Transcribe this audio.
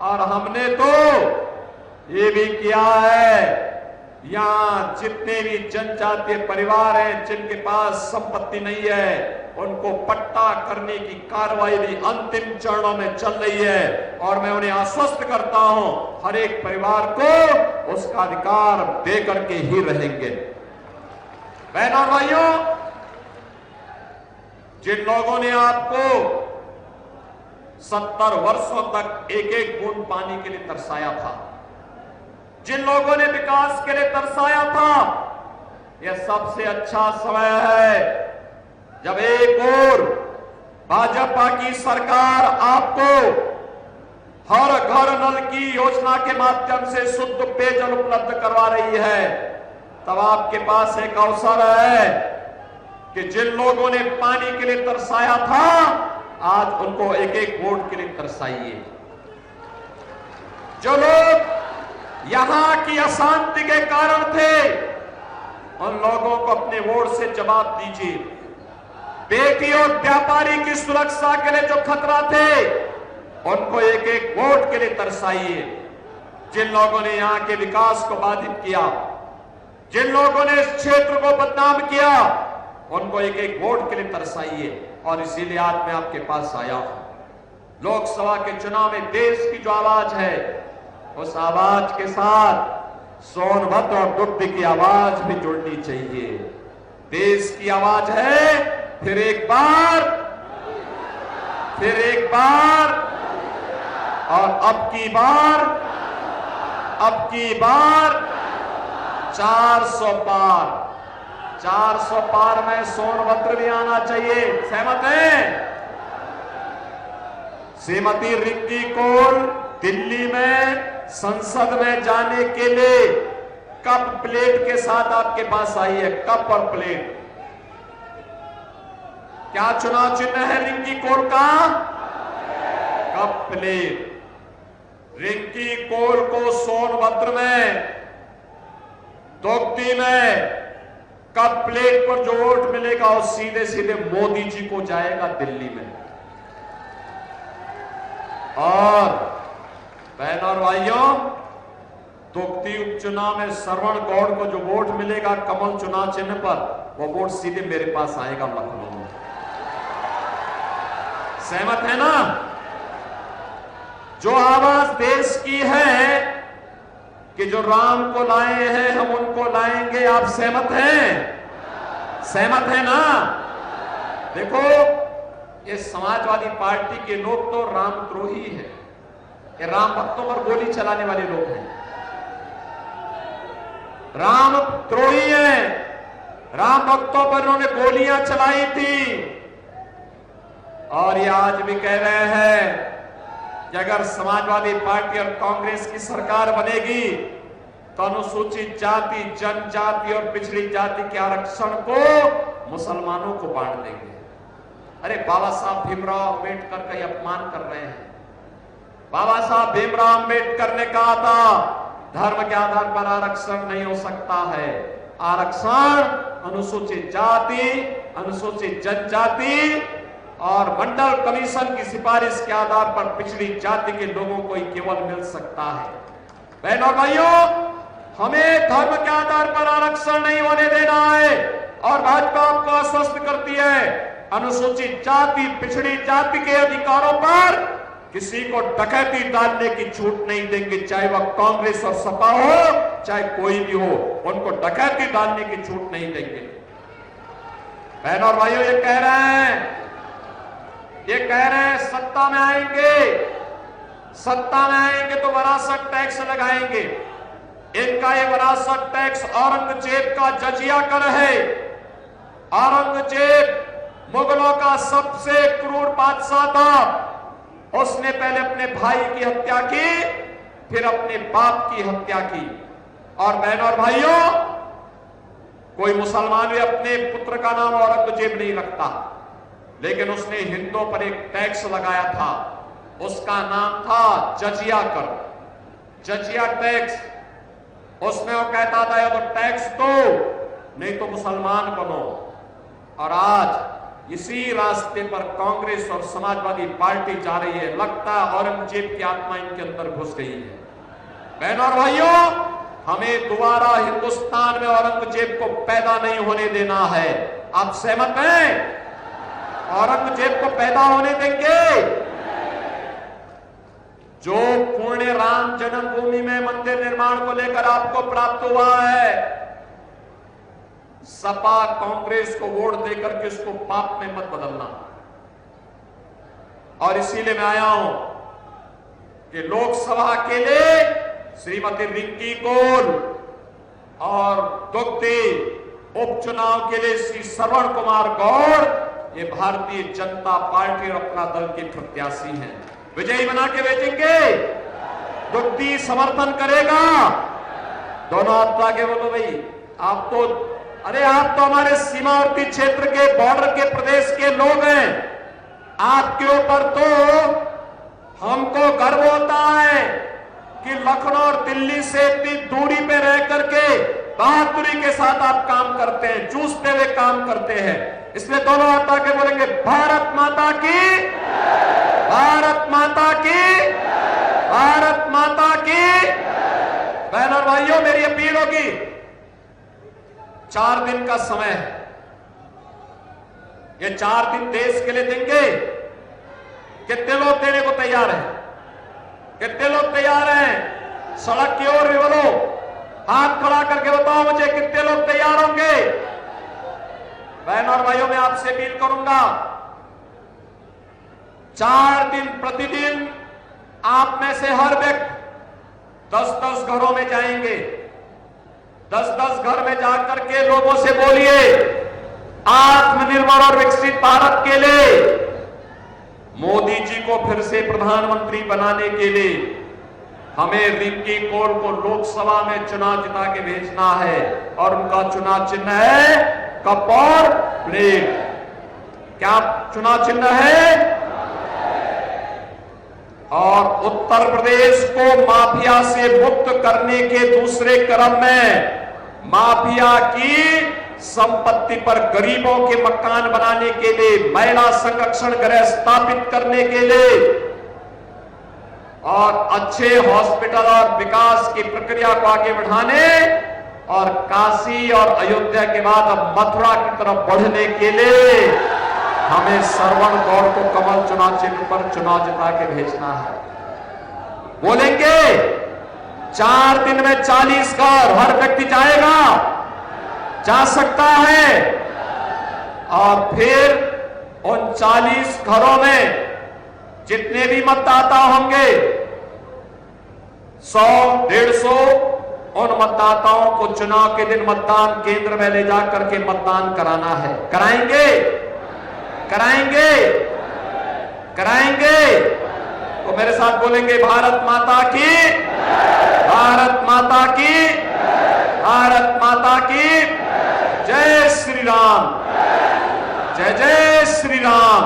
और हमने तो ये भी किया है, यहां जितने भी जनजातीय परिवार हैं जिनके पास संपत्ति नहीं है, उनको पट्टा करने की कार्रवाई भी अंतिम चरणों में चल रही है। और मैं उन्हें आश्वस्त करता हूं, हर एक परिवार को उसका अधिकार देकर के ही रहेंगे। बहनों और भाइयों, जिन लोगों ने आपको 70 वर्षों तक एक एक बूंद पानी के लिए तरसाया था, जिन लोगों ने विकास के लिए तरसाया था, यह सबसे अच्छा समय है जब एक और भाजपा की सरकार आपको हर घर नल की योजना के माध्यम से शुद्ध पेयजल उपलब्ध करवा रही है। तब आपके पास एक अवसर है कि जिन लोगों ने पानी के लिए तरसाया था, आज उनको एक एक वोट के लिए तरसाइए। जो लोग यहां की अशांति के कारण थे, उन लोगों को अपने वोट से जवाब दीजिए। बेटी और व्यापारी की सुरक्षा के लिए जो खतरा थे, उनको एक एक वोट के लिए तरसाइए। जिन लोगों ने यहां के विकास को बाधित किया, जिन लोगों ने इस क्षेत्र को बदनाम किया, उनको एक एक वोट के लिए तरसाइए। और इसीलिए आज मैं आपके पास आया हूं। लोकसभा के चुनाव में देश की जो आवाज है, उस आवाज के साथ सोनभद्र और दुर्ग की आवाज भी जुड़नी चाहिए। देश की आवाज है, फिर एक बार, और अब की बार 400 पार। 400 पार में सोनभद्र भी आना चाहिए। सहमत हैं? श्रीमती रिंकी कौल दिल्ली में संसद में जाने के लिए कप प्लेट के साथ आपके पास आई है। कप और प्लेट, क्या चुनाव चिन्ह है रिंकी कौल का? Cup plate. रिंकी कौल को सोनभद्र में, दोगती में कप प्लेट पर जो वोट मिलेगा, वो सीधे सीधे मोदी जी को जाएगा दिल्ली में। और बहनों और भाइयों, दोगती उपचुनाव में श्रवण गौड़ को जो वोट मिलेगा कमल चुनाव चिन्ह पर, वो वोट सीधे मेरे पास आएगा लखनऊ में। सहमत है ना? जो आवाज देश की है कि जो राम को लाए हैं हम उनको लाएंगे, आप सहमत हैं? सहमत है ना? देखो, ये समाजवादी पार्टी के लोग तो रामद्रोही हैं, ये राम भक्तों पर गोली चलाने वाले लोग हैं, रामद्रोही हैं। राम भक्तों पर उन्होंने गोलियां चलाई थी। और ये आज भी कह रहे हैं कि अगर समाजवादी पार्टी और कांग्रेस की सरकार बनेगी तो अनुसूचित जाति, जनजाति और पिछड़ी जाति के आरक्षण को मुसलमानों को बांट देंगे। अरे बाबा साहब भीमराव अंबेडकर का अपमान कर रहे हैं। बाबा साहब भीमराव अंबेडकर ने कहा था, धर्म के आधार पर आरक्षण नहीं हो सकता है। आरक्षण अनुसूचित जाति, अनुसूचित जनजाति और मंडल कमीशन की सिफारिश के आधार पर पिछड़ी जाति के लोगों को ही केवल मिल सकता है। बहनों और भाइयों, हमें धर्म के आधार पर आरक्षण नहीं होने देना है। और भाजपा आपको आश्वस्त करती है, अनुसूचित जाति, पिछड़ी जाति के अधिकारों पर किसी को डकैती डालने की छूट नहीं देंगे, चाहे वह कांग्रेस और सपा हो, चाहे कोई भी हो, उनको डकैती डालने की छूट नहीं देंगे। बहनों और भाइयों, ये कह रहे हैं सत्ता में आएंगे तो विरासत टैक्स लगाएंगे। इनका ये विरासत टैक्स औरंगजेब का जजिया कर है। औरंगजेब मुगलों का सबसे क्रूर बादशाह था। उसने पहले अपने भाई की हत्या की, फिर अपने बाप की हत्या की। और बहनों और भाइयों, कोई मुसलमान भी अपने पुत्र का नाम औरंगजेब नहीं रखता, लेकिन उसने हिंदुओं पर एक टैक्स लगाया था, उसका नाम था जजिया कर, जजिया टैक्स। उसमें वो कहता था या तो टैक्स दो, नहीं तो मुसलमान बनो। और आज इसी रास्ते पर कांग्रेस और समाजवादी पार्टी जा रही है। लगता है औरंगजेब की आत्मा इनके अंदर घुस गई है। बहनों और भाइयों, हमें दोबारा हिंदुस्तान में औरंगजेब को पैदा नहीं होने देना है। आप सहमत हैं? औरंगजेब को पैदा होने देंगे? जो पुण्य राम जन्मभूमि में मंदिर निर्माण को लेकर आपको प्राप्त हुआ है, सपा कांग्रेस को वोट देकर के उसको पाप में मत बदलना। और इसीलिए मैं आया हूं कि लोकसभा के लिए श्रीमती रिंकी कौल और दुगती उपचुनाव के लिए श्री श्रवण कुमार गौड़, ये भारतीय जनता पार्टी और अपना दल के प्रत्याशी हैं। विजयी बना के भेजेंगे। दुगती समर्थन करेगा। दोनों हाथ आगे बोलो भाई। आप तो हमारे सीमावर्ती क्षेत्र के, बॉर्डर के प्रदेश के लोग हैं। आपके ऊपर तो हमको गर्व होता है कि लखनऊ और दिल्ली से इतनी दूरी पे रह करके बहादुरी के साथ आप काम करते हैं, जूझते हुए काम करते हैं। इसलिए दोनों हाथ आके बोलेंगे भारत माता की, भारत माता की, भारत माता की। बहन और भाइयों, मेरी अपील होगी, 4 दिन का समय है। ये 4 दिन देश के लिए देंगे। कितने लोग देने को तैयार हैं? कितने लोग तैयार हैं? सड़क की ओर भी बोलो, हाथ खड़ा करके बताओ मुझे कितने लोग तैयार होंगे। बहन और भाइयों, मैं आपसे अपील करूंगा, 4 दिन प्रतिदिन आप में से हर व्यक्ति 10-10 घरों में जाएंगे। 10-10 घर में जाकर के लोगों से बोलिए, आत्मनिर्भर और विकसित भारत के लिए मोदी जी को फिर से प्रधानमंत्री बनाने के लिए हमें रिंकी कौल को लोकसभा में चुनाव जिता के भेजना है। और उनका चुनाव चिन्ह है कप और प्लेट। क्या चुनाव चिन्ह है? और उत्तर प्रदेश को माफिया से मुक्त करने के दूसरे क्रम में माफिया की संपत्ति पर गरीबों के मकान बनाने के लिए, महिला संरक्षण गृह स्थापित करने के लिए और अच्छे हॉस्पिटल और विकास की प्रक्रिया को आगे बढ़ाने और काशी और अयोध्या के बाद अब मथुरा की तरफ बढ़ने के लिए हमें श्रवण गौड़ को कमल चुनाव चिन्ह पर चुनाव जिता के भेजना है। बोलेंगे 4 दिन में 40 घर हर व्यक्ति जाएगा, जा सकता है। और फिर उन 40 घरों में जितने भी मतदाता होंगे, 100-150 उन मतदाताओं को चुनाव के दिन मतदान केंद्र में ले जाकर के मतदान कराना है। कराएंगे? कराएंगे? कराएंगे? तो मेरे साथ बोलेंगे भारत माता की, भारत माता की, भारत माता की। जय श्री राम, जय जय श्री राम।